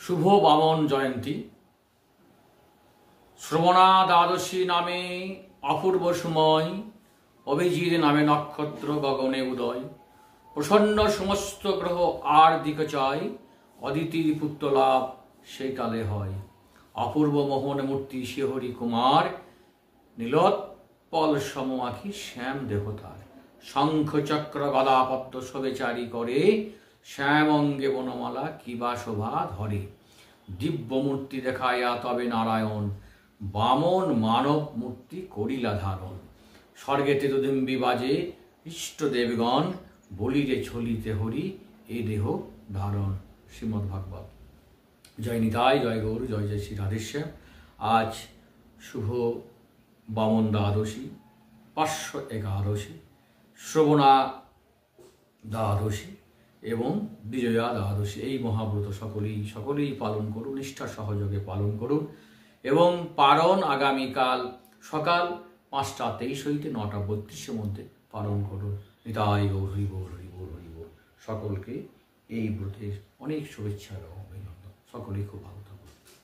শুভ বামন জয়ন্তী। শ্রবণা দ্বাদশী নামে অপূর্ব সময়, অভিজিৎ নামে নক্ষত্র গগনে উদয়। প্রসন্ন সমস্ত গ্রহ আর দিক চায়, অদিতির পুত্র লাভ সেই কালে হয়। অপূর্ব মোহন মূর্তি শিহরি কুমার, নীলোৎপল সম আঁখি শ্যাম দেহতার। শঙ্খ চক্র গদা পদ্ম শোভে চারি করে, শ্যাম অঙ্গে বনমালা কিবা শোভা ধরে। দিব্য মূর্তি দেখাইয়া তবে নারায়ণ, বামন মানব মূর্তি করিলা ধারণ। স্বর্গেতে দুদিম্বি বাজে ইষ্ট দেবগণ, বলিরে ছলিতে হরি এ দেহ ধারণ। শ্রীমদ্ ভাগবত। জয় নিতাই, জয় গৌর, জয় জয় শ্রী রাধেশ্যাম। আজ শুভ বামন দ্বাদশী, 511, শ্রবণা দ্বাদশী এবং বিজয়া দ্বাদশী। এই মহাব্রত সকলেই পালন করুন, নিষ্ঠা সহযোগে পালন করুন এবং পারণ আগামীকাল সকাল 5:23 হইতে 9:32 মধ্যে পালন করুন। নিতাই গৌর, হরি গৌর, হরি গৌর, হরি গৌর। সকলকে এই ব্রতের অনেক শুভেচ্ছা এবং অভিনন্দন। সকলেই খুব ভালো থাকুন।